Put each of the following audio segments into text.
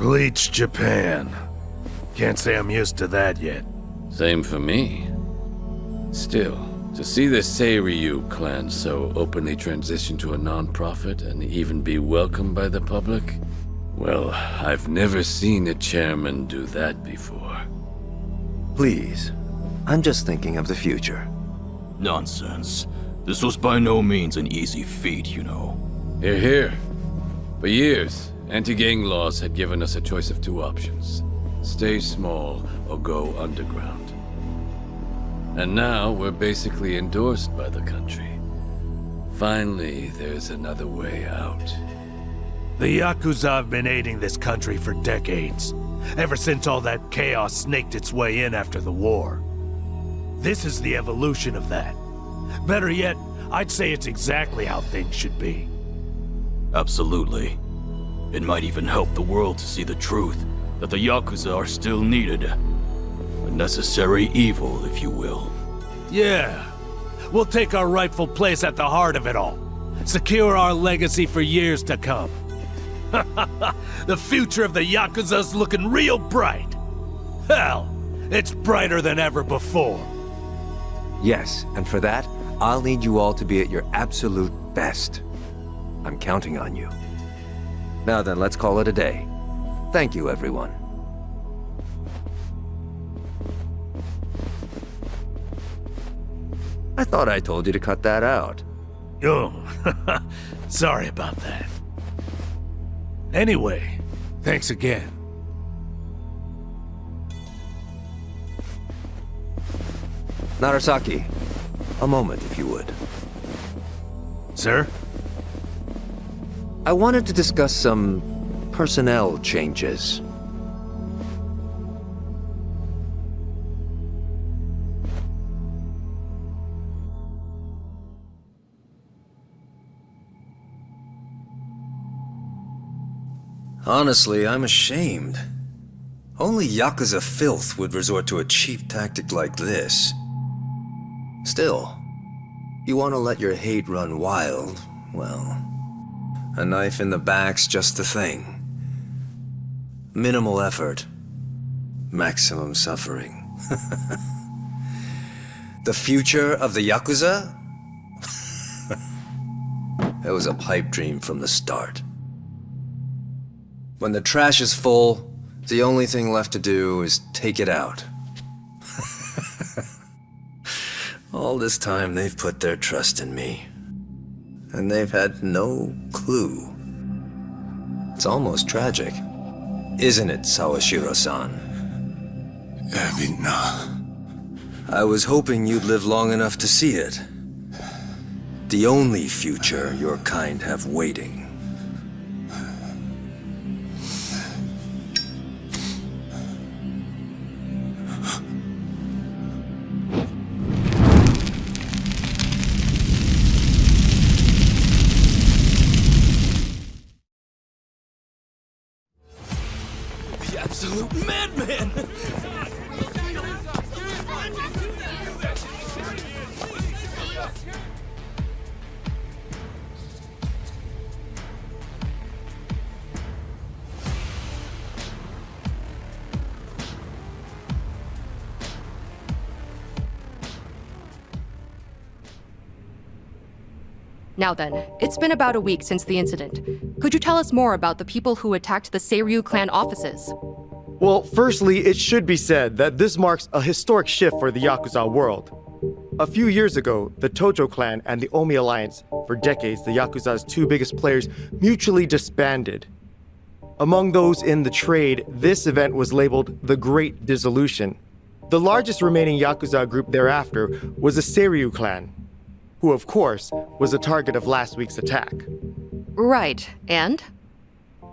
Bleach Japan. Can't say I'm used to that yet. Same for me. Still, to see the Seiryu clan so openly transition to a non-profit and even be welcomed by the public? Well, I've never seen a chairman do that before. Please, I'm just thinking of the future. Nonsense. This was by no means an easy feat, you know. Hear, hear. For years, anti-gang laws had given us a choice of two options. Stay small or go underground. And now we're basically endorsed by the country. Finally, there's another way out. The Yakuza have been aiding this country for decades. Ever since all that chaos snaked its way in after the war. This is the evolution of that. Better yet, I'd say it's exactly how things should be. Absolutely. It might even help the world to see the truth, that the Yakuza are still needed. A necessary evil, if you will. Yeah. We'll take our rightful place at the heart of it all. Secure our legacy for years to come. The future of the Yakuza's looking real bright. Hell, it's brighter than ever before. Yes, and for that, I'll need you all to be at your absolute best. I'm counting on you. Now then, let's call it a day. Thank you, everyone. I thought I told you to cut that out. Oh, sorry about that. Anyway, thanks again. Narasaki, a moment if you would. Sir? I wanted to discuss some personnel changes. Honestly, I'm ashamed. Only Yakuza filth would resort to a cheap tactic like this. Still, you want to let your hate run wild, well, a knife in the back's just the thing. Minimal effort, maximum suffering. The future of the Yakuza? It was a pipe dream from the start. When the trash is full, the only thing left to do is take it out. All this time they've put their trust in me. And they've had no clue. It's almost tragic. Isn't it, Sawashiro-san? I was hoping you'd live long enough to see it. The only future your kind have waiting. Absolute madman! Now then, it's been about a week since the incident. Could you tell us more about the people who attacked the Seiryu clan offices? Well, firstly, it should be said that this marks a historic shift for the Yakuza world. A few years ago, the Tojo clan and the Omi Alliance, for decades the Yakuza's two biggest players, mutually disbanded. Among those in the trade, this event was labeled the Great Dissolution. The largest remaining Yakuza group thereafter was the Seiryu clan, who of course was the target of last week's attack. Right, and?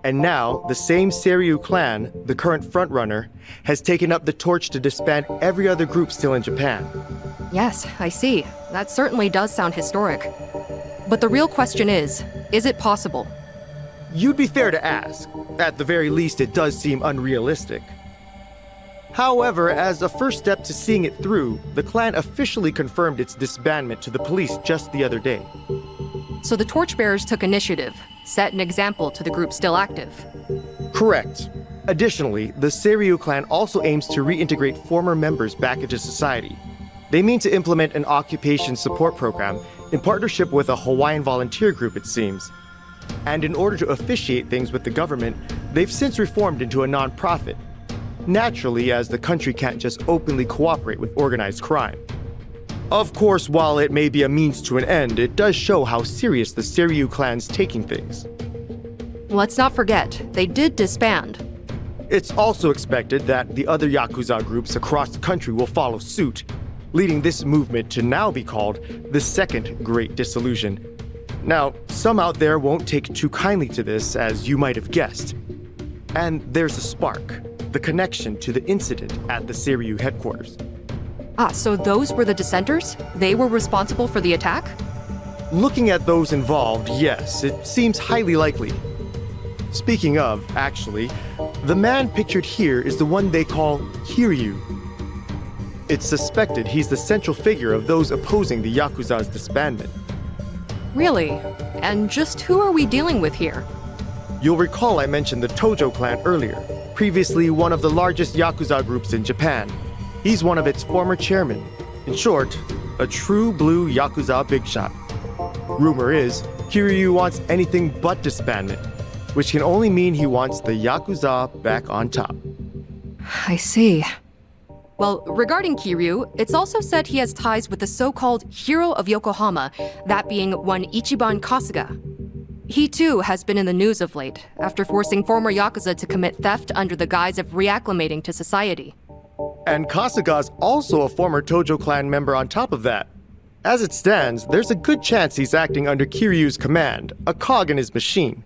And now, the same Seiryu clan, the current frontrunner, has taken up the torch to disband every other group still in Japan. Yes, I see. That certainly does sound historic. But the real question is it possible? You'd be fair to ask. At the very least, it does seem unrealistic. However, as a first step to seeing it through, the clan officially confirmed its disbandment to the police just the other day. So the torchbearers took initiative, set an example to the group still active. Correct. Additionally, the Seiryu clan also aims to reintegrate former members back into society. They mean to implement an occupation support program in partnership with a Hawaiian volunteer group, it seems. And in order to officiate things with the government, they've since reformed into a non-profit. Naturally, as the country can't just openly cooperate with organized crime. Of course, while it may be a means to an end, it does show how serious the Seiryu clan's taking things. Let's not forget, they did disband. It's also expected that the other Yakuza groups across the country will follow suit, leading this movement to now be called the Second Great Dissolution. Now, some out there won't take too kindly to this, as you might have guessed. And there's a spark, the connection to the incident at the Seiryu headquarters. So those were the dissenters? They were responsible for the attack? Looking at those involved, yes, it seems highly likely. Speaking of, actually, the man pictured here is the one they call Seiryu. It's suspected he's the central figure of those opposing the Yakuza's disbandment. Really? And just who are we dealing with here? You'll recall I mentioned the Tojo clan earlier, previously one of the largest Yakuza groups in Japan. He's one of its former chairmen. In short, a true blue Yakuza big shot. Rumor is, Seiryu wants anything but disbandment, which can only mean he wants the Yakuza back on top. I see. Well, regarding Kiryu, it's also said he has ties with the so-called Hero of Yokohama, that being one Ichiban Kasuga. He too has been in the news of late, after forcing former Yakuza to commit theft under the guise of reacclimating to society. And Kasuga's also a former Tojo clan member on top of that. As it stands, there's a good chance he's acting under Kiryu's command, a cog in his machine.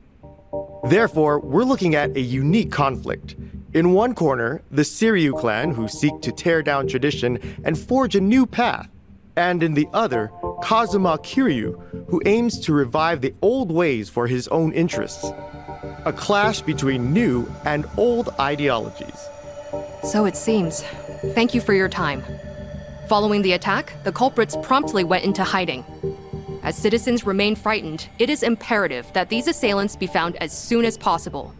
Therefore, we're looking at a unique conflict. In one corner, the Seiryu clan, who seek to tear down tradition and forge a new path. And in the other, Kazuma Kiryu, who aims to revive the old ways for his own interests. A clash between new and old ideologies. So it seems. Thank you for your time. Following the attack, the culprits promptly went into hiding. As citizens remain frightened, it is imperative that these assailants be found as soon as possible.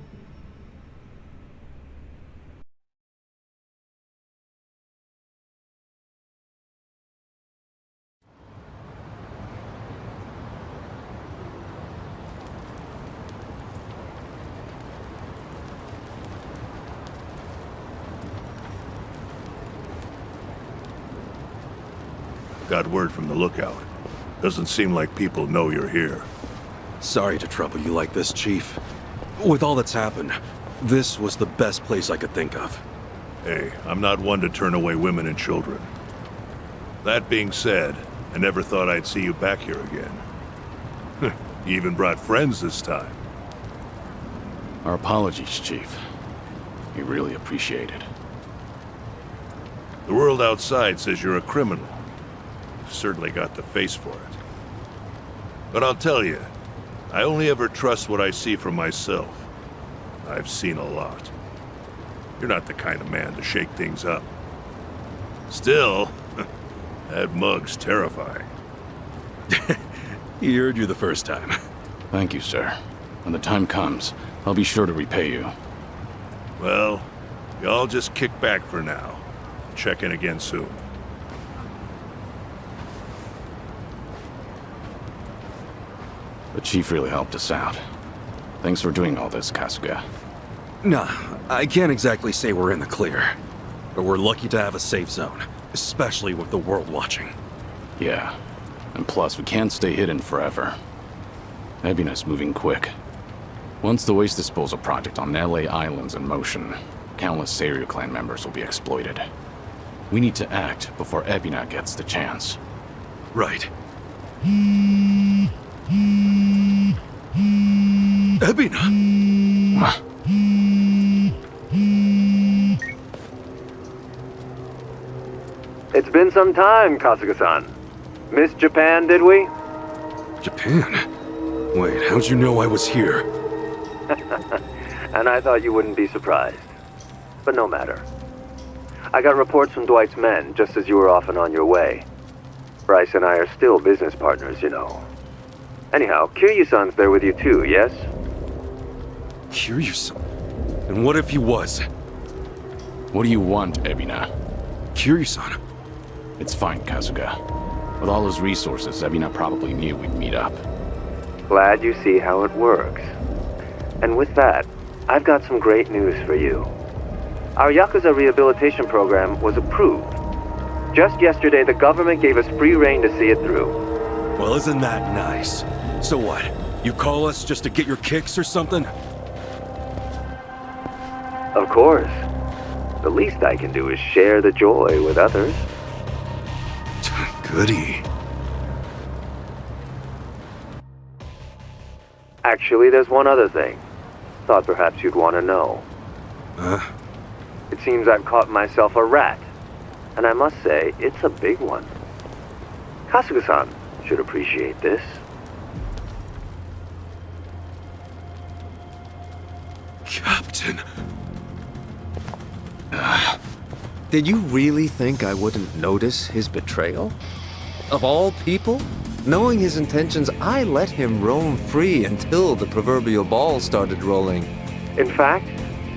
Got word from the lookout. Doesn't seem like people know you're here. Sorry to trouble you like this, Chief. With all that's happened, this was the best place I could think of. Hey, I'm not one to turn away women and children. That being said, I never thought I'd see you back here again. You even brought friends this time. Our apologies, Chief. We really appreciate it. The world outside says you're a criminal. You've certainly got the face for it. But I'll tell you, I only ever trust what I see for myself. I've seen a lot. You're not the kind of man to shake things up. Still, that mug's terrifying. He heard you the first time. Thank you, sir. When the time comes, I'll be sure to repay you. Well, y'all just kick back for now. Check in again soon. The Chief really helped us out. Thanks for doing all this, Kasuga. Nah, I can't exactly say we're in the clear. But we're lucky to have a safe zone, especially with the world watching. Yeah. And plus, we can't stay hidden forever. Ebina's moving quick. Once the waste disposal project on LA Island's in motion, countless Seiryu clan members will be exploited. We need to act before Ebina gets the chance. Right. Ebina! It's been some time, Kasuga-san. Missed Japan, did we? Japan? Wait, how'd you know I was here? And I thought you wouldn't be surprised. But no matter. I got reports from Dwight's men just as you were off and on your way. Bryce and I are still business partners, you know. Anyhow, Kiryu-san's there with you too, yes? Kiryu-san? And what if he was? What do you want, Ebina? Kiryu-san. It's fine, Kasuga. With all his resources, Ebina probably knew we'd meet up. Glad you see how it works. And with that, I've got some great news for you. Our Yakuza rehabilitation program was approved. Just yesterday, the government gave us free rein to see it through. Well, isn't that nice? So what? You call us just to get your kicks or something? Of course. The least I can do is share the joy with others. Goody. Actually, there's one other thing. Thought perhaps you'd want to know. Huh? It seems I've caught myself a rat. And I must say, it's a big one. Kasuga-san should appreciate this. Captain. Did you really think I wouldn't notice his betrayal? Of all people? Knowing his intentions, I let him roam free until the proverbial ball started rolling. In fact,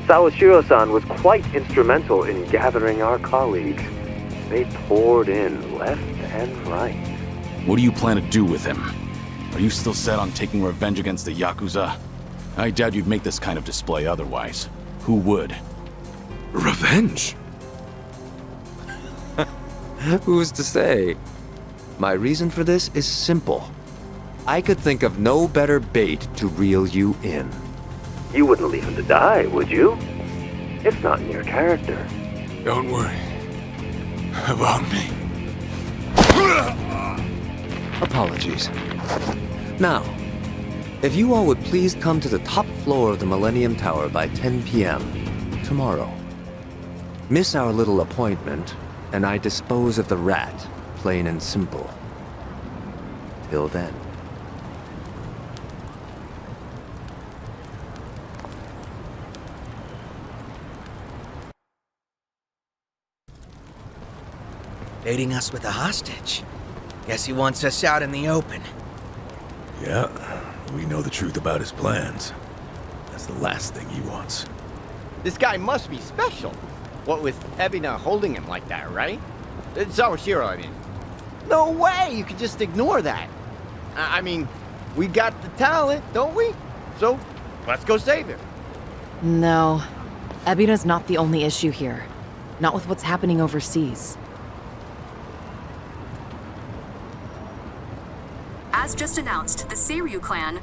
Sawashiro-san was quite instrumental in gathering our colleagues. They poured in left and right. What do you plan to do with him? Are you still set on taking revenge against the Yakuza? I doubt you'd make this kind of display otherwise. Who would? Revenge? Who's to say? My reason for this is simple. I could think of no better bait to reel you in. You wouldn't leave him to die, would you? It's not in your character. Don't worry about me. Apologies. Now, if you all would please come to the top floor of the Millennium Tower by 10 p.m. tomorrow. Miss our little appointment, and I dispose of the rat, plain and simple. Till then. Baiting us with a hostage. Guess he wants us out in the open. Yeah, we know the truth about his plans. That's the last thing he wants. This guy must be special. What with Ebina holding him like that, right? Sawashiro, I mean. No way you could just ignore that. I mean, we got the talent, don't we? So, let's go save him. No. Ebina's not the only issue here. Not with what's happening overseas. As just announced, the Seiryu clan,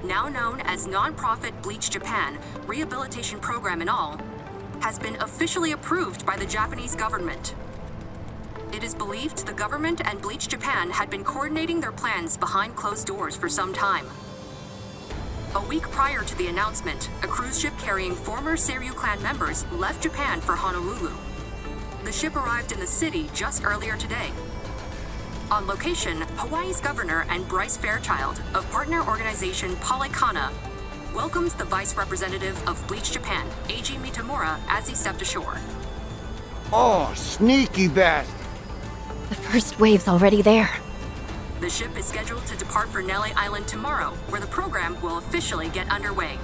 now known as non-profit Bleach Japan, rehabilitation program and all, has been officially approved by the Japanese government. It is believed the government and Bleach Japan had been coordinating their plans behind closed doors for some time. A week prior to the announcement, a cruise ship carrying former Seiryu clan members left Japan for Honolulu. The ship arrived in the city just earlier today. On location, Hawaii's governor and Bryce Fairchild of partner organization Palekana welcomes the vice representative of Bleach Japan, Eiji Mitamura, as he stepped ashore. Oh, sneaky bastard. The first wave's already there. The ship is scheduled to depart for Nele Island tomorrow, where the program will officially get underway.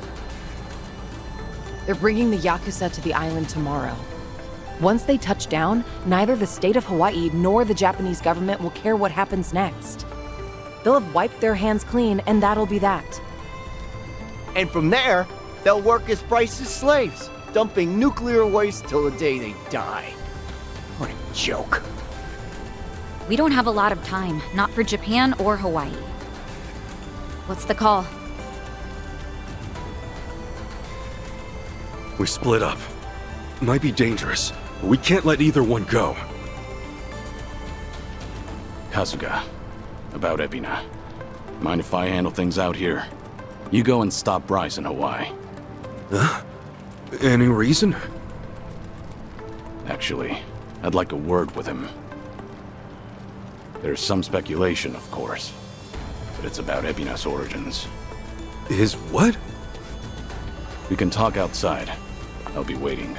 They're bringing the Yakuza to the island tomorrow. Once they touch down, neither the state of Hawaii nor the Japanese government will care what happens next. They'll have wiped their hands clean, and that'll be that. And from there, they'll work as Bryce's slaves, dumping nuclear waste till the day they die. What a joke. We don't have a lot of time, not for Japan or Hawaii. What's the call? We split up. Might be dangerous, but we can't let either one go. Kasuga, about Ebina. Mind if I handle things out here? You go and stop Bryce in Hawaii. Huh? Any reason? Actually, I'd like a word with him. There's some speculation, of course, but it's about Ebina's origins. His what? We can talk outside. I'll be waiting.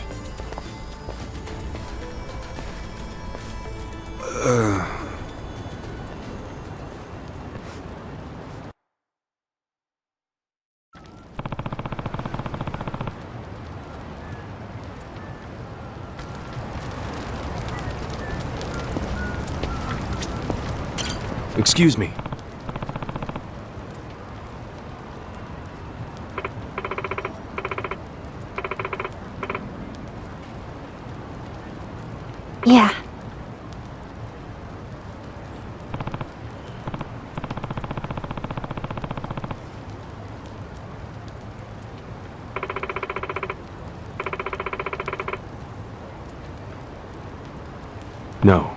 Excuse me. Yeah. No.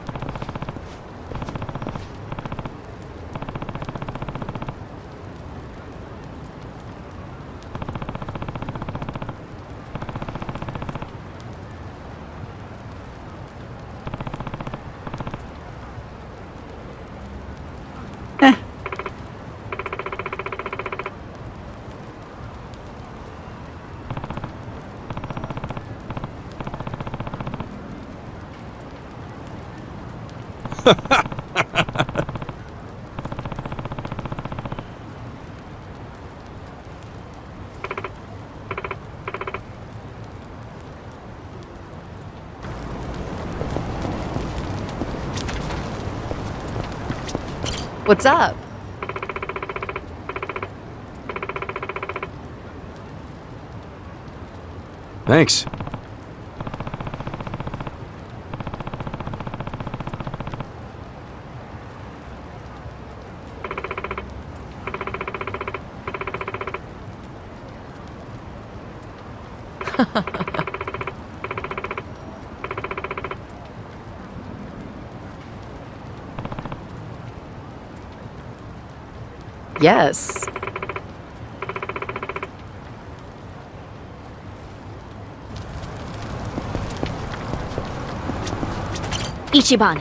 What's up? Thanks. Yes. Ichiban.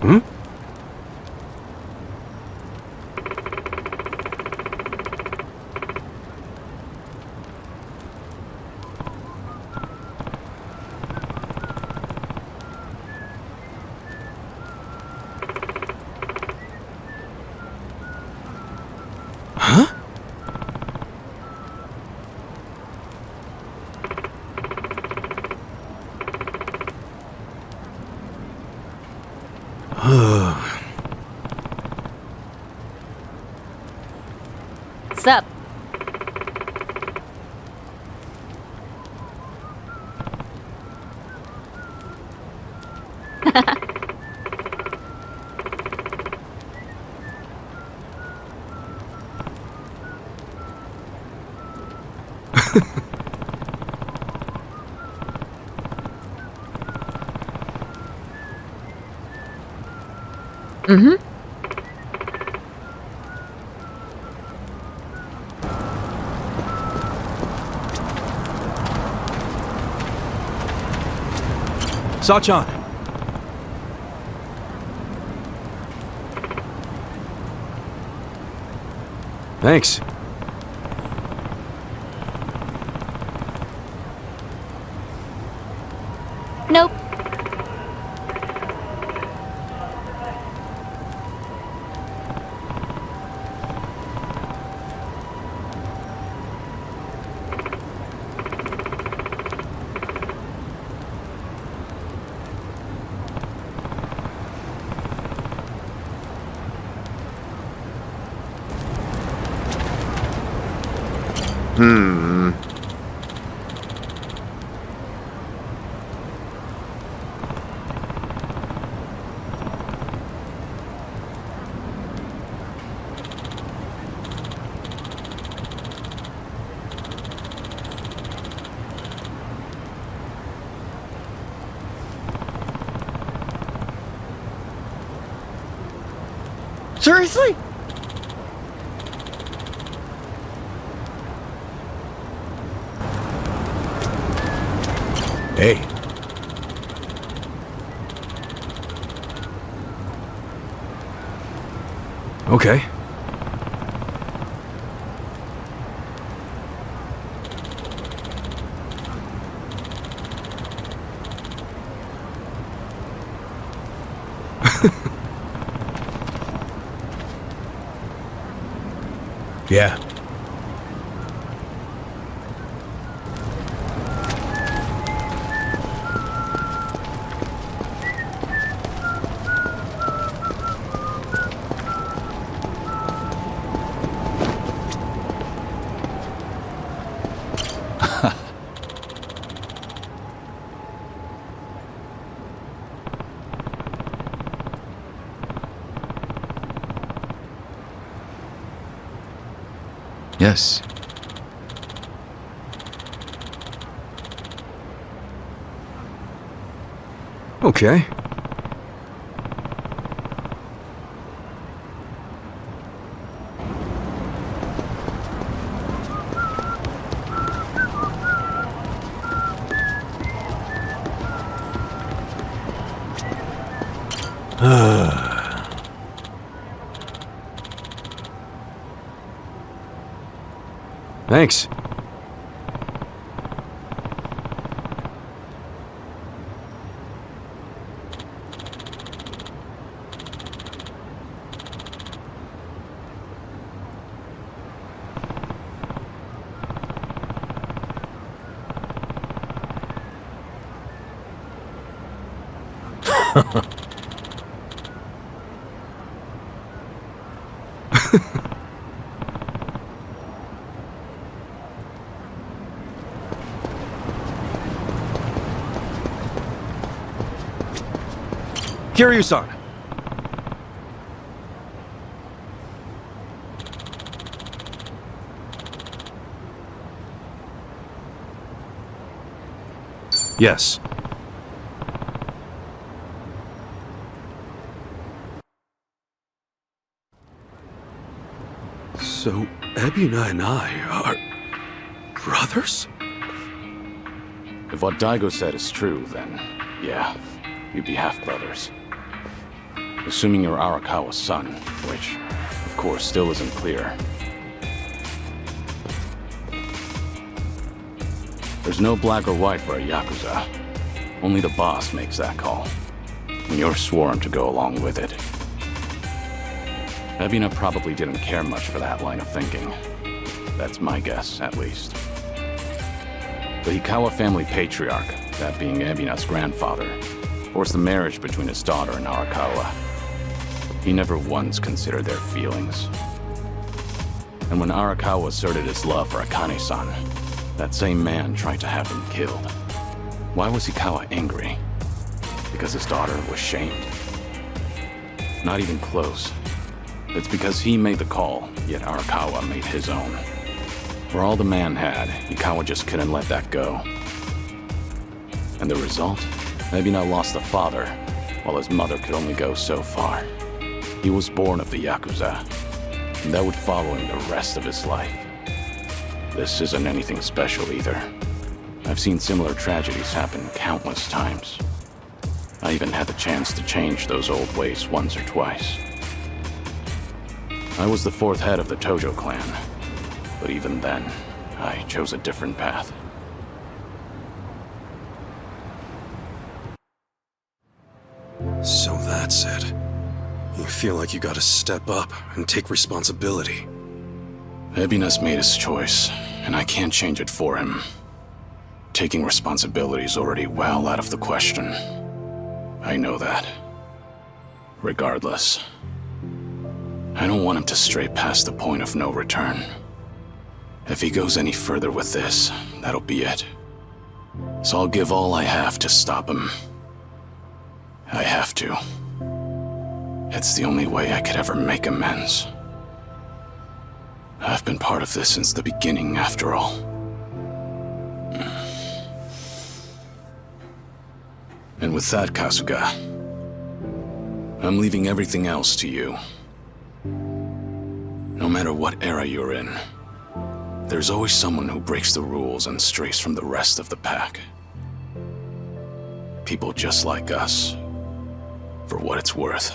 Hmm? Huh? Sup? Mm-hmm. Sachan. Thanks. Nope. Seriously? Hey. Okay. Yeah. Yes. Okay. Thanks. Kiryu-san. Yes. So, Ebina and I are... brothers? If what Daigo said is true, then yeah, you'd be half-brothers. Assuming you're Arakawa's son, which, of course, still isn't clear. There's no black or white for a Yakuza. Only the boss makes that call. And you're sworn to go along with it. Ebina probably didn't care much for that line of thinking. That's my guess, at least. The Hikawa family patriarch, that being Ebina's grandfather, forced the marriage between his daughter and Arakawa. He never once considered their feelings. And when Arakawa asserted his love for Akane-san, that same man tried to have him killed. Why was Hikawa angry? Because his daughter was shamed? Not even close. It's because he made the call, yet Arakawa made his own. For all the man had, Hikawa just couldn't let that go. And the result? Ebina lost a father, while his mother could only go so far. He was born of the Yakuza, and that would follow him the rest of his life. This isn't anything special either. I've seen similar tragedies happen countless times. I even had the chance to change those old ways once or twice. I was the fourth head of the Tojo clan, but even then, I chose a different path. So that's it. You feel like you gotta step up and take responsibility. Ebina's made his choice, and I can't change it for him. Taking responsibility is already well out of the question. I know that. Regardless, I don't want him to stray past the point of no return. If he goes any further with this, that'll be it. So I'll give all I have to stop him. I have to. It's the only way I could ever make amends. I've been part of this since the beginning, after all. And with that, Kasuga, I'm leaving everything else to you. No matter what era you're in, there's always someone who breaks the rules and strays from the rest of the pack. People just like us, for what it's worth.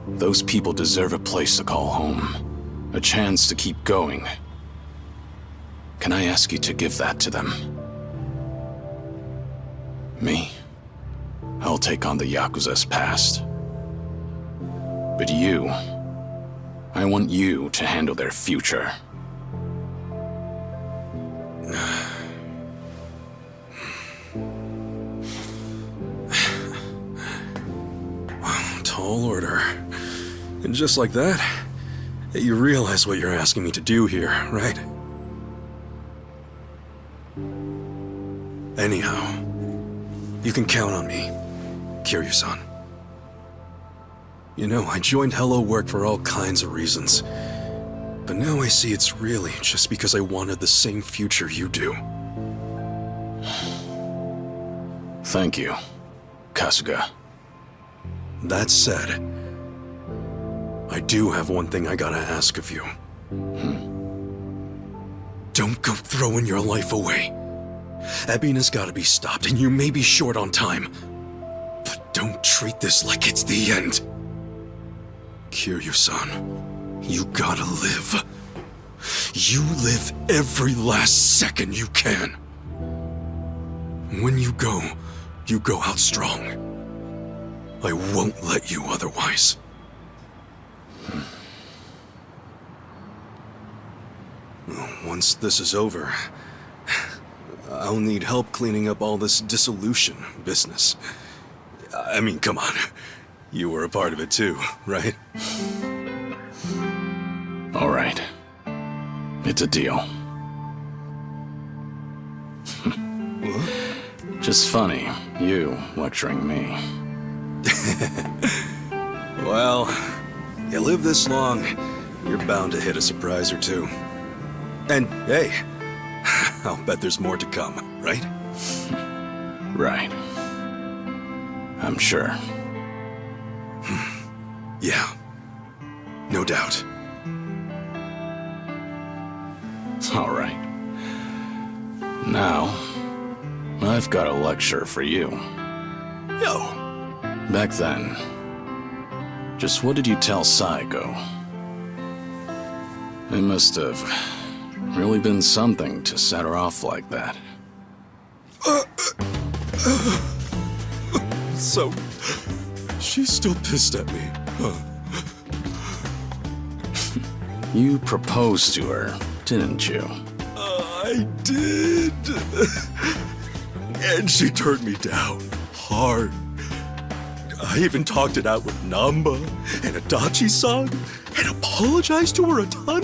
Those people deserve a place to call home, a chance to keep going. Can I ask you to give that to them? Me? I'll take on the Yakuza's past. But you, I want you to handle their future. Tall order. And just like that, you realize what you're asking me to do here, right? Anyhow, you can count on me, Kiryu-san. You know, I joined Hello Work for all kinds of reasons. But now I see it's really just because I wanted the same future you do. Thank you, Kasuga. That said, I do have one thing I gotta ask of you. Don't go throwing your life away. Ebina's gotta be stopped, and you may be short on time. But don't treat this like it's the end. Kiryu-san, you gotta live. You live every last second you can. When you go out strong. I won't let you otherwise. Once this is over, I'll need help cleaning up all this dissolution business. I mean, come on. You were a part of it too, right? All right. It's a deal. Just funny, you lecturing me. Well, you live this long, you're bound to hit a surprise or two. And hey, I'll bet there's more to come, right? Right. I'm sure. Yeah, no doubt. All right. Now, I've got a lecture for you. Yo! Back then, just what did you tell Saigo? It must have really been something to set her off like that. So, she's still pissed at me, huh? You proposed to her, didn't you? I did. And she turned me down hard. I even talked it out with Namba and Adachi-san and apologized to her a ton.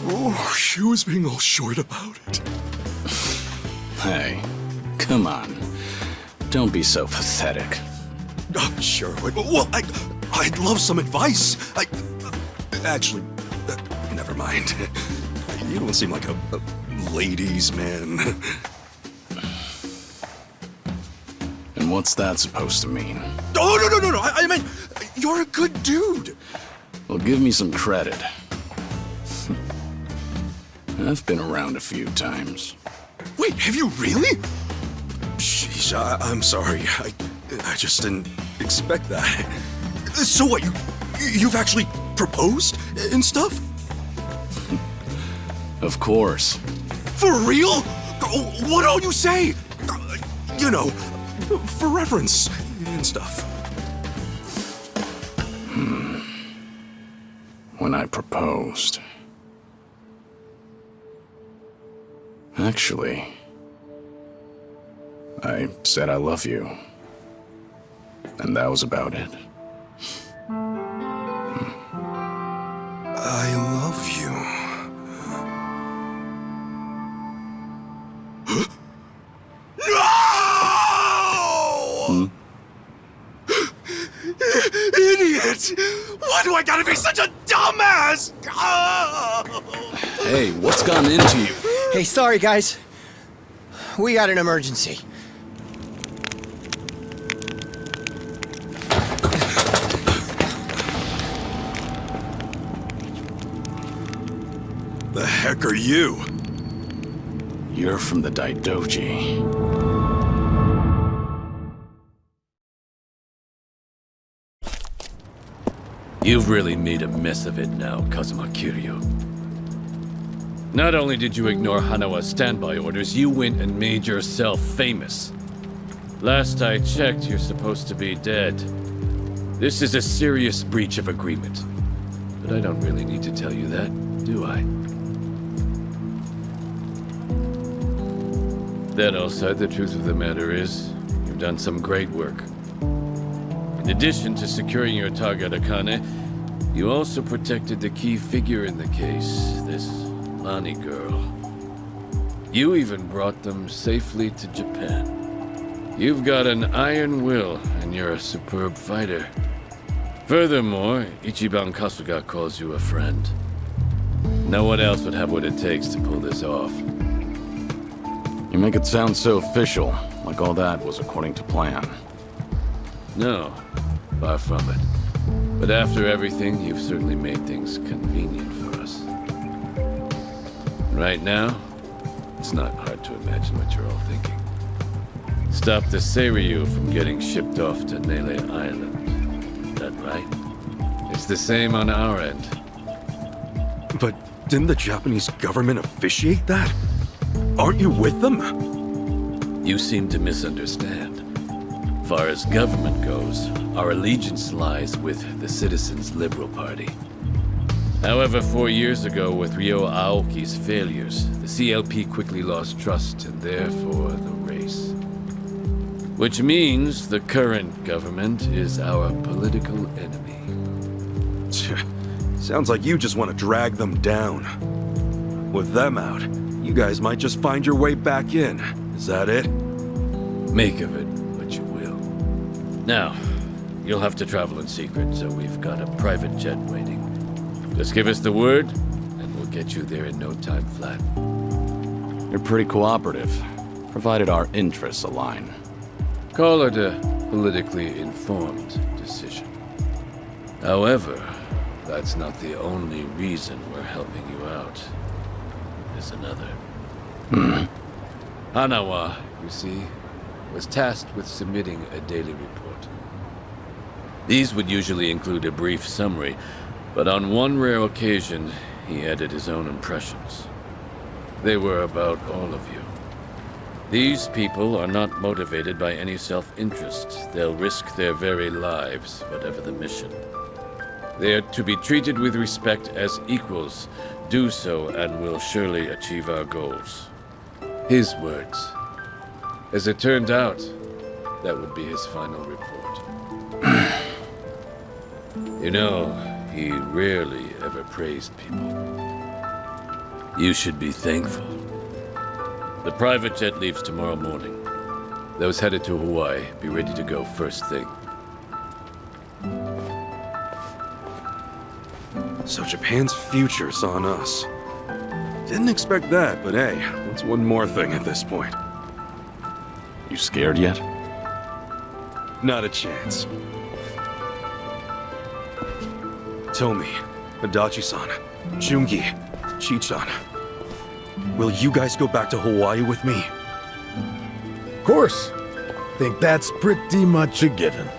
Oh, she was being all short about it. Hey, come on. Don't be so pathetic. Oh, sure. Well, I'd love some advice. Actually, never mind. You don't seem like a ladies' man. And what's that supposed to mean? Oh, no. I meant, you're a good dude. Well, give me some credit. I've been around a few times. Wait, have you really? Sheesh, I'm sorry. I just didn't expect that. So what, you've actually proposed and stuff? Of course. For real? What all you say? You know, for reference and stuff. When I proposed. Actually, I said I love you. And that was about it. I love you. No! Idiot! Why do I gotta be such a dumbass? Oh! Hey, what's gotten into you? Hey, sorry, guys. We got an emergency. The heck are you? You're from the Daidoji. You've really made a mess of it now, Kazuma Kiryu. Not only did you ignore Hanawa's standby orders, you went and made yourself famous. Last I checked, you're supposed to be dead. This is a serious breach of agreement. But I don't really need to tell you that, do I? That aside, the truth of the matter is, you've done some great work. In addition to securing your target Akane, you also protected the key figure in the case, this Lani girl. You even brought them safely to Japan. You've got an iron will, and you're a superb fighter. Furthermore, Ichiban Kasuga calls you a friend. No one else would have what it takes to pull this off. You make it sound so official, like all that was according to plan. No, far from it. But after everything, you've certainly made things convenient for us. Right now, it's not hard to imagine what you're all thinking. Stop the Seiryu from getting shipped off to Nele Island. That right? It's the same on our end. But didn't the Japanese government officiate that? Aren't you with them? You seem to misunderstand. Far as government goes, our allegiance lies with the Citizens' Liberal Party. However, 4 years ago, with Ryo Aoki's failures, the CLP quickly lost trust and therefore the race. Which means the current government is our political enemy. Sounds like you just want to drag them down. With them out, you guys might just find your way back in. Is that it? Make of it what you will. Now, you'll have to travel in secret, so we've got a private jet waiting. Just give us the word, and we'll get you there in no time flat. You're pretty cooperative, provided our interests align. Call it a politically informed decision. However, that's not the only reason we're helping you out. There's another. Hanawa, you see, was tasked with submitting a daily report. These would usually include a brief summary, but on one rare occasion, he added his own impressions. They were about all of you. These people are not motivated by any self-interest. They'll risk their very lives, whatever the mission. They are to be treated with respect as equals. Do so, and we'll surely achieve our goals. His words. As it turned out, that would be his final report. You know, he rarely ever praised people. You should be thankful. The private jet leaves tomorrow morning. Those headed to Hawaii, be ready to go first thing. So Japan's future's on us. Didn't expect that, but hey, what's one more thing at this point? You scared yet? Not a chance. Tomi, Adachi-san, Jungi, Chi-chan. Will you guys go back to Hawaii with me? Of course. Think that's pretty much a given.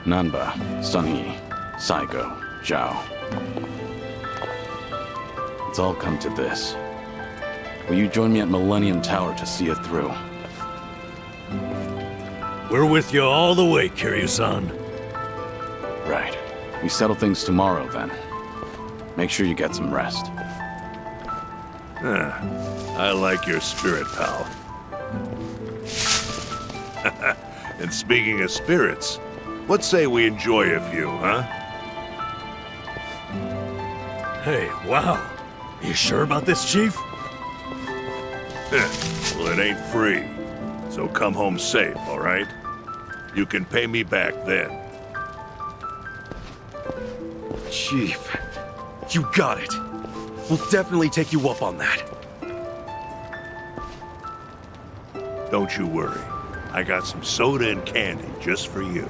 Nanba, Sunhee, Saigo, Zhao. It's all come to this. Will you join me at Millennium Tower to see it through? We're with you all the way, Kiryu-san. Right. We settle things tomorrow, then. Make sure you get some rest. I like your spirit, pal. And speaking of spirits, what say we enjoy a few, huh? Hey, wow. You sure about this, Chief? Well, it ain't free. So come home safe, all right? You can pay me back then. Chief, you got it. We'll definitely take you up on that. Don't you worry. I got some soda and candy just for you.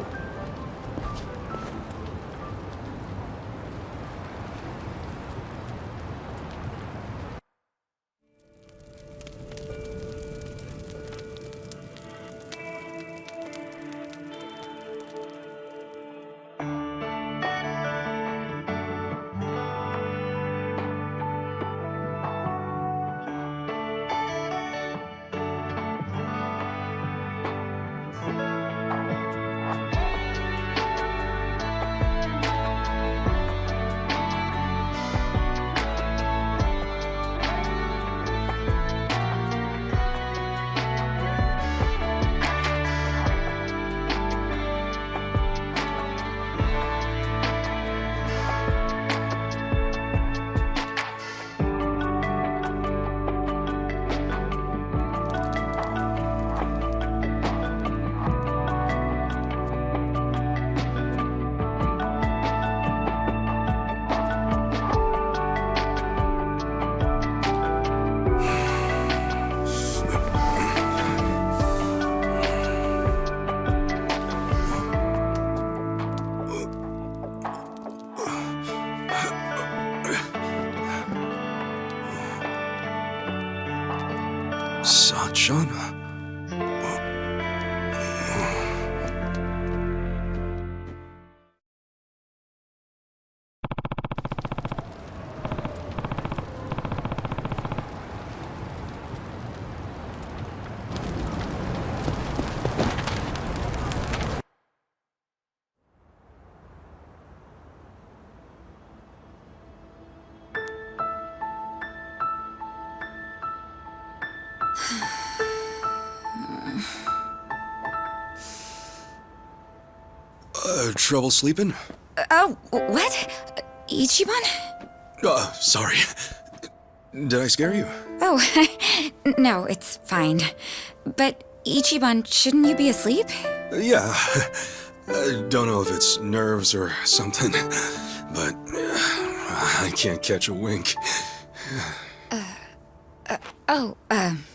Sachan? Trouble sleeping? Oh, what? Ichiban? Sorry. Did I scare you? Oh, no, it's fine. But Ichiban, shouldn't you be asleep? Yeah. I don't know if it's nerves or something, but I can't catch a wink.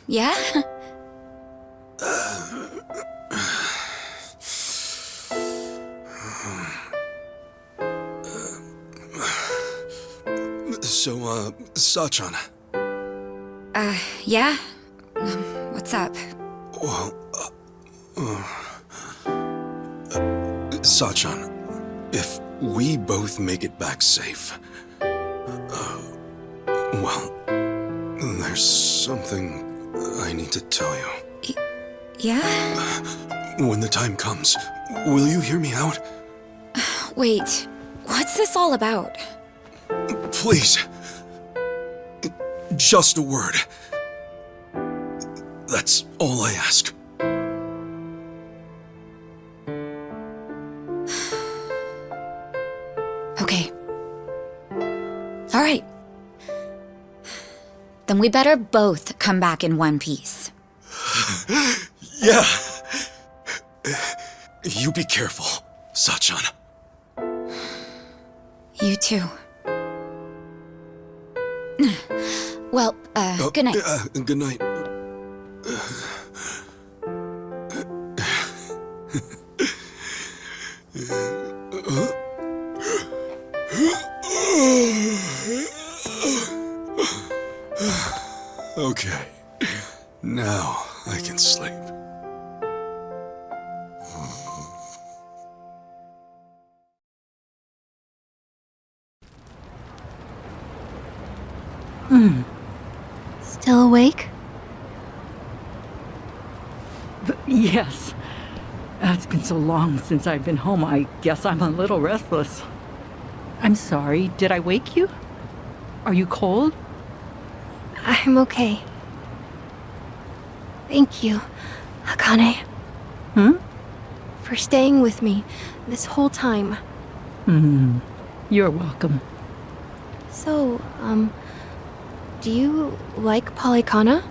Yeah? So, Sachan. Yeah? What's up? Well, Sachan, if we both make it back safe, well, there's something I need to tell you. Yeah? When the time comes, will you hear me out? Wait, what's this all about? Please. Just a word. That's all I ask. Okay. All right. Then we better both come back in one piece. Yeah. You be careful, Sachan. You too. Well, good night. Good night. Okay. Now I can sleep. Still awake? Yes. It's been so long since I've been home, I guess I'm a little restless. I'm sorry, did I wake you? Are you cold? I'm okay. Thank you, Akane. For staying with me this whole time. You're welcome. So, do you like Palekana?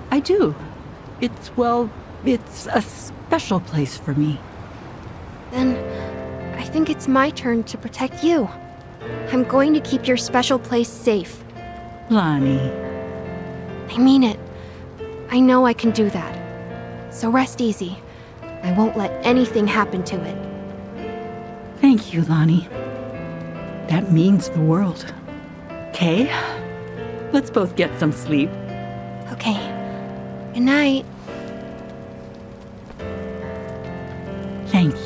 I do. It's a special place for me. Then, I think it's my turn to protect you. I'm going to keep your special place safe. Lonnie. I mean it. I know I can do that. So rest easy. I won't let anything happen to it. Thank you, Lonnie. That means the world. Okay? Let's both get some sleep. Okay. Good night. Thank you.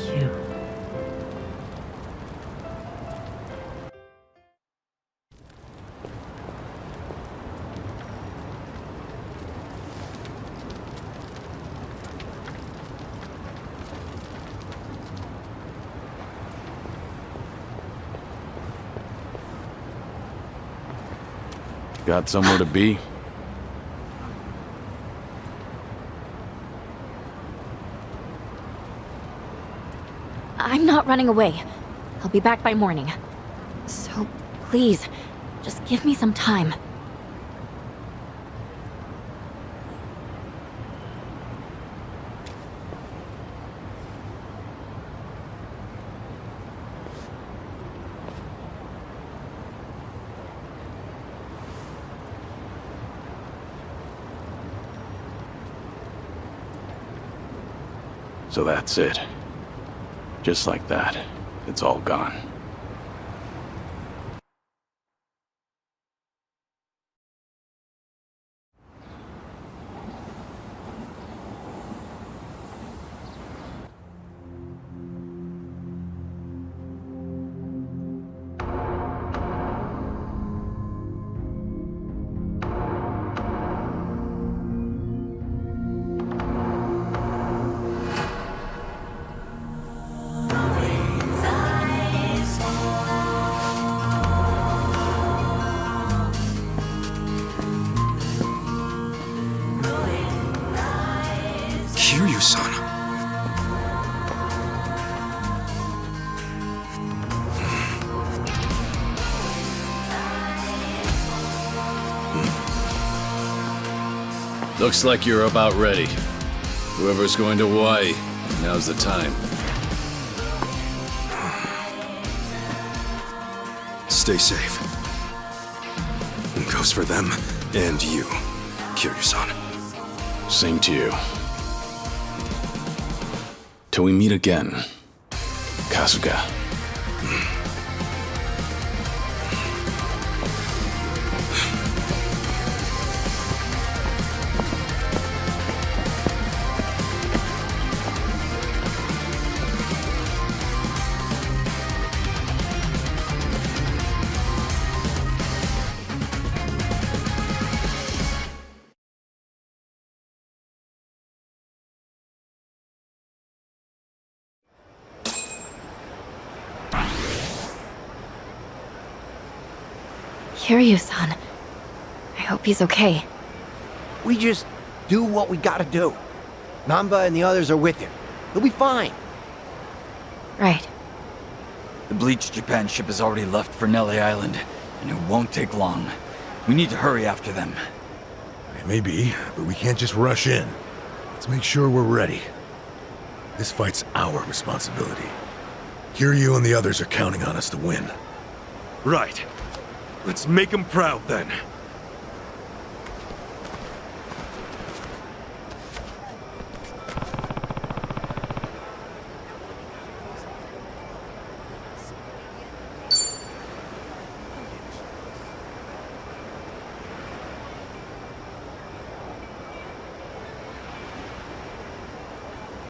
Got somewhere to be? I'm not running away. I'll be back by morning. So, please, just give me some time. So that's it. Just like that, it's all gone. Looks like you're about ready. Whoever's going to Hawaii, now's the time. Stay safe. Goes for them and you, Kiryu-san. Same to you. Till we meet again, Kasuga. Kiryu-san. I hope he's okay. We just do what we gotta do. Namba and the others are with him. He'll be fine. Right. The Bleach Japan ship has already left for Nelly Island, and it won't take long. We need to hurry after them. Maybe, but we can't just rush in. Let's make sure we're ready. This fight's our responsibility. Kiryu and the others are counting on us to win. Right. Let's make them proud then.